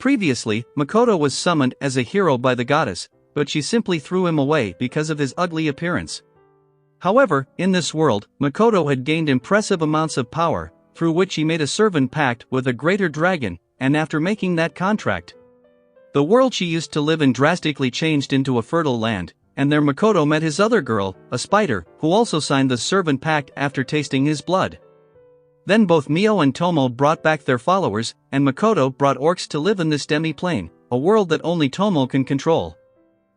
Previously, Makoto was summoned as a hero by the goddess, but she simply threw him away because of his ugly appearance. However, in this world, Makoto had gained impressive amounts of power, through which he made a servant pact with a greater dragon, and after making that contract, the world she used to live in drastically changed into a fertile land, and there Makoto met his other girl, a spider, who also signed the servant pact after tasting his blood. Then both Mio and Tomo brought back their followers, and Makoto brought orcs to live in this demi-plane, a world that only Tomo can control.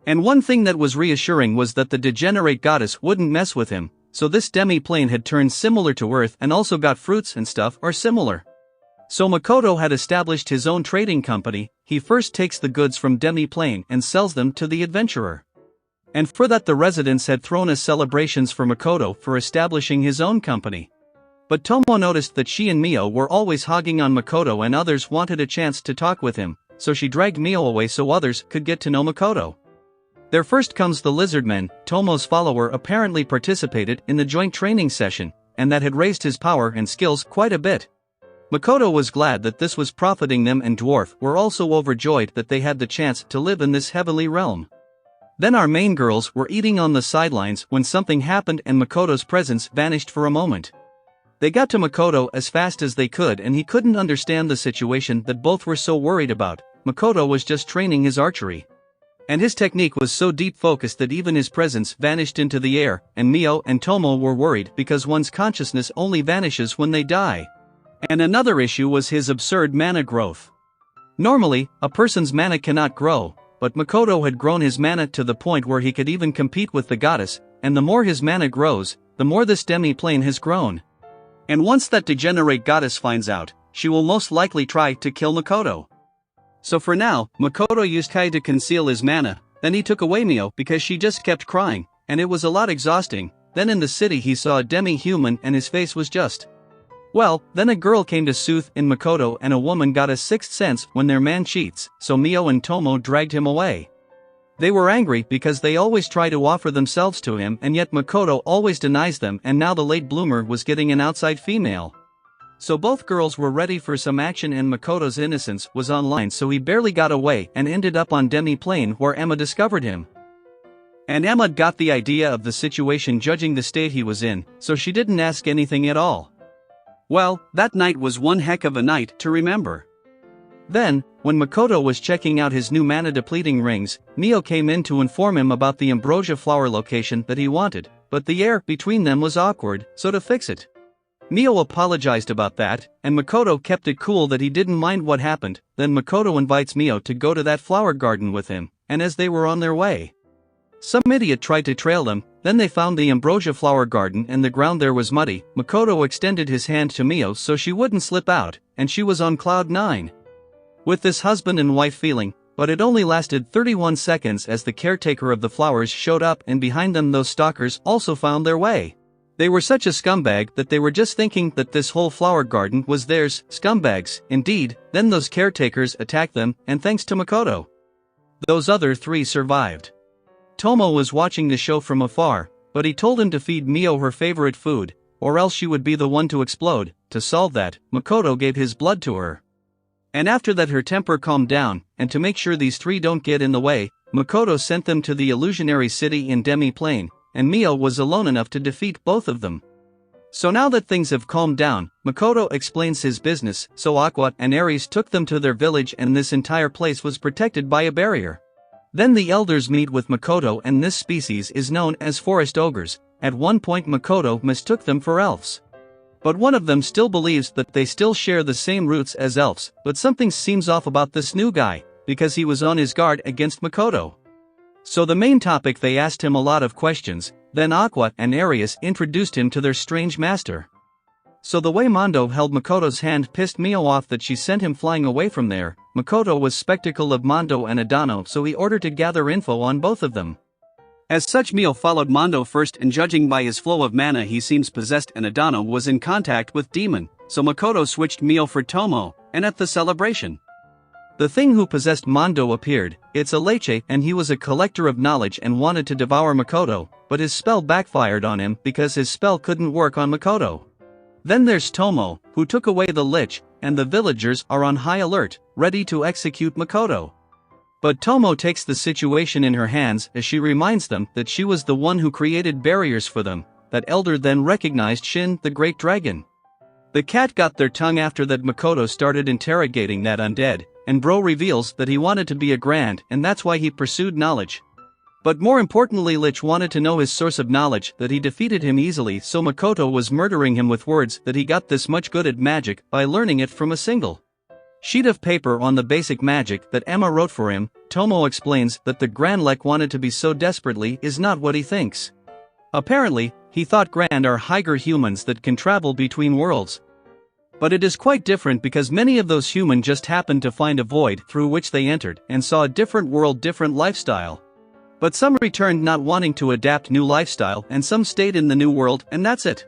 And one thing that was reassuring was that the degenerate goddess wouldn't mess with him, so this demi-plane had turned similar to Earth and also got fruits and stuff or similar. So Makoto had established his own trading company. He first takes the goods from demi-plane and sells them to the adventurer. And for that the residents had thrown us celebrations for Makoto for establishing his own company. But Tomo noticed that she and Mio were always hogging on Makoto and others wanted a chance to talk with him, so she dragged Mio away so others could get to know Makoto. There first comes the lizardmen. Tomo's follower apparently participated in the joint training session, and that had raised his power and skills quite a bit. Makoto was glad that this was profiting them, and dwarf were also overjoyed that they had the chance to live in this heavenly realm. Then our main girls were eating on the sidelines when something happened and Makoto's presence vanished for a moment. They got to Makoto as fast as they could and he couldn't understand the situation that both were so worried about. Makoto was just training his archery. And his technique was so deep focused that even his presence vanished into the air, and Mio and Tomo were worried because one's consciousness only vanishes when they die. And another issue was his absurd mana growth. Normally, a person's mana cannot grow, but Makoto had grown his mana to the point where he could even compete with the goddess, and the more his mana grows, the more this demi-plane has grown. And once that degenerate goddess finds out, she will most likely try to kill Makoto. So for now, Makoto used Kai to conceal his mana, then he took away Mio because she just kept crying, and it was a lot exhausting. Then in the city he saw a demi-human and his face was just... Well, then a girl came to soothe in Makoto and a woman got a sixth sense when their man cheats, so Mio and Tomo dragged him away. They were angry because they always try to offer themselves to him and yet Makoto always denies them, and now the late bloomer was getting an outside female. So both girls were ready for some action and Makoto's innocence was online, so he barely got away and ended up on demi-plane where Emma discovered him. And Emma got the idea of the situation judging the state he was in, so she didn't ask anything at all. Well, that night was one heck of a night to remember. Then, when Makoto was checking out his new mana-depleting rings, Mio came in to inform him about the ambrosia flower location that he wanted, but the air between them was awkward, so to fix it, Mio apologized about that, and Makoto kept it cool that he didn't mind what happened. Then Makoto invites Mio to go to that flower garden with him, and as they were on their way, some idiot tried to trail them. Then they found the ambrosia flower garden and the ground there was muddy. Makoto extended his hand to Mio so she wouldn't slip out, and she was on cloud 9. With this husband and wife feeling, but it only lasted 31 seconds as the caretaker of the flowers showed up, and behind them those stalkers also found their way. They were such a scumbag that they were just thinking that this whole flower garden was theirs. Scumbags, indeed. Then those caretakers attacked them, and thanks to Makoto, those other 3 survived. Tomo was watching the show from afar, but he told him to feed Mio her favorite food, or else she would be the one to explode. To solve that, Makoto gave his blood to her. And after that her temper calmed down, and to make sure these 3 don't get in the way, Makoto sent them to the illusionary city in Demi-Plane, and Mio was alone enough to defeat both of them. So now that things have calmed down, Makoto explains his business, so althought and Ares took them to their village, and this entire place was protected by a barrier. Then the elders meet with Makoto, and this species is known as forest ogres. At one point Makoto mistook them for elves. But one of them still believes that they still share the same roots as elves, but something seems off about this new guy, because he was on his guard against Makoto. So the main topic, they asked him a lot of questions, then althought and Ares introduced him to their strange master. So the way Mondo held Makoto's hand pissed Mio off that she sent him flying away from there. Makoto was skeptical of Mondo and Adano, so he ordered to gather info on both of them. As such, Mio followed Mondo first, and judging by his flow of mana he seems possessed, and Adano was in contact with demon, so Makoto switched Mio for Tomo, and at the celebration, the thing who possessed Mondo appeared. It's a leche, and he was a collector of knowledge and wanted to devour Makoto, but his spell backfired on him because his spell couldn't work on Makoto. Then there's Tomo, who took away the lich, and the villagers are on high alert, ready to execute Makoto. But Tomo takes the situation in her hands as she reminds them that she was the one who created barriers for them. That elder then recognized Shin, the great dragon. The cat got their tongue after that. Makoto started interrogating that undead, and Bro reveals that he wanted to be a grand and that's why he pursued knowledge. But more importantly, Lich wanted to know his source of knowledge, that he defeated him easily, so Makoto was murdering him with words that he got this much good at magic by learning it from a single sheet of paper on the basic magic that Emma wrote for him. Tomo explains that the Grand Lek wanted to be so desperately is not what he thinks. Apparently, he thought Grand are higher humans that can travel between worlds. But it is quite different because many of those human just happened to find a void through which they entered and saw a different world, different lifestyle. But some returned not wanting to adapt new lifestyle and some stayed in the new world and that's it.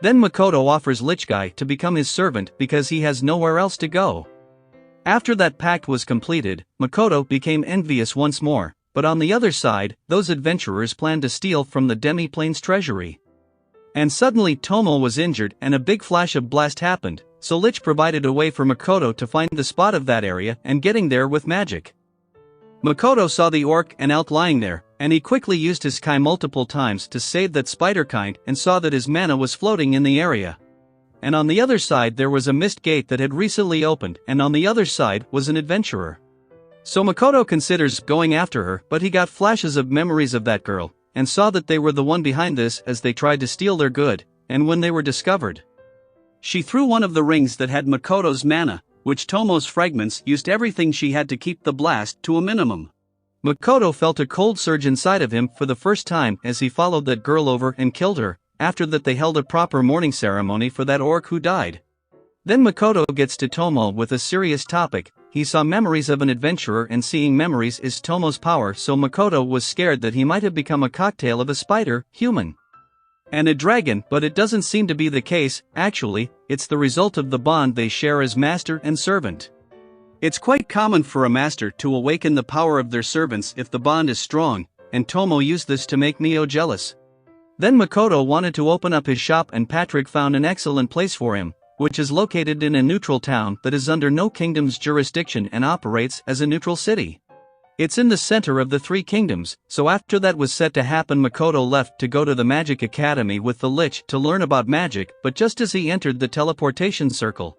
Then Makoto offers Lich Guy to become his servant because he has nowhere else to go. After that pact was completed, Makoto became envious once more, but on the other side, those adventurers planned to steal from the Demi-Plane's treasury. And suddenly Tomo was injured and a big flash of blast happened, so Lich provided a way for Makoto to find the spot of that area and getting there with magic. Makoto saw the orc and Alt lying there, and he quickly used his Kai multiple times to save that spider kind and saw that his mana was floating in the area. And on the other side there was a mist gate that had recently opened, and on the other side was an adventurer. So Makoto considers going after her, but he got flashes of memories of that girl, and saw that they were the one behind this as they tried to steal their good, and when they were discovered, she threw one of the rings that had Makoto's mana, which Tomo's fragments used everything she had to keep the blast to a minimum. Makoto felt a cold surge inside of him for the first time as he followed that girl over and killed her. After that they held a proper mourning ceremony for that orc who died. Then Makoto gets to Tomo with a serious topic. He saw memories of an adventurer and seeing memories is Tomo's power, so Makoto was scared that he might have become a cocktail of a spider, human, and a dragon, but it doesn't seem to be the case. Actually, it's the result of the bond they share as master and servant. It's quite common for a master to awaken the power of their servants if the bond is strong, and Tomo used this to make Mio jealous. Then Makoto wanted to open up his shop and Patrick found an excellent place for him, which is located in a neutral town that is under no kingdom's jurisdiction and operates as a neutral city. It's in the center of the three kingdoms, so after that was set to happen Makoto left to go to the Magic Academy with the Lich to learn about magic, but just as he entered the teleportation circle,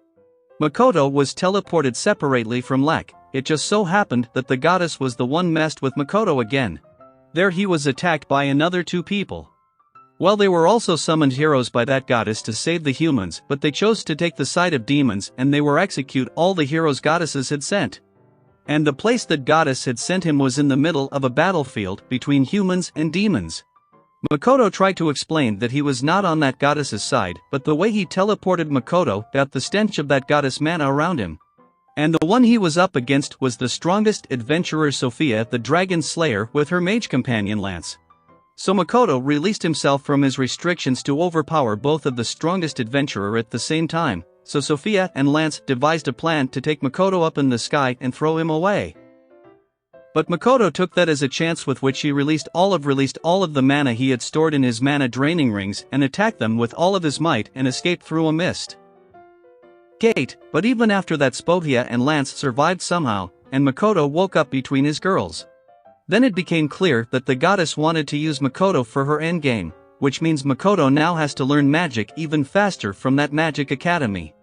Makoto was teleported separately from Lek. It just so happened that the goddess was the one messed with Makoto again. There he was attacked by another two people. Well, they were also summoned heroes by that goddess to save the humans, but they chose to take the side of demons and they were execute all the heroes goddesses had sent. And the place that goddess had sent him was in the middle of a battlefield between humans and demons. Makoto tried to explain that he was not on that goddess's side, but the way he teleported Makoto got the stench of that goddess mana around him. And the one he was up against was the strongest adventurer, Sophia the Dragon Slayer, with her mage companion Lance. So Makoto released himself from his restrictions to overpower both of the strongest adventurer at the same time, so Sophia and Lance devised a plan to take Makoto up in the sky and throw him away. But Makoto took that as a chance with which he released all of the mana he had stored in his mana draining rings and attacked them with all of his might and escaped through a mist gate. But even after that Sophia and Lance survived somehow, and Makoto woke up between his girls. Then it became clear that the goddess wanted to use Makoto for her endgame, which means Makoto now has to learn magic even faster from that Magic Academy.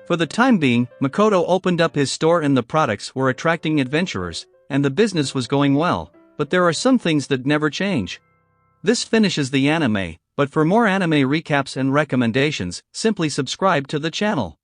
For the time being, Makoto opened up his store and the products were attracting adventurers, and the business was going well, but there are some things that never change. This finishes the anime, but for more anime recaps and recommendations, simply subscribe to the channel.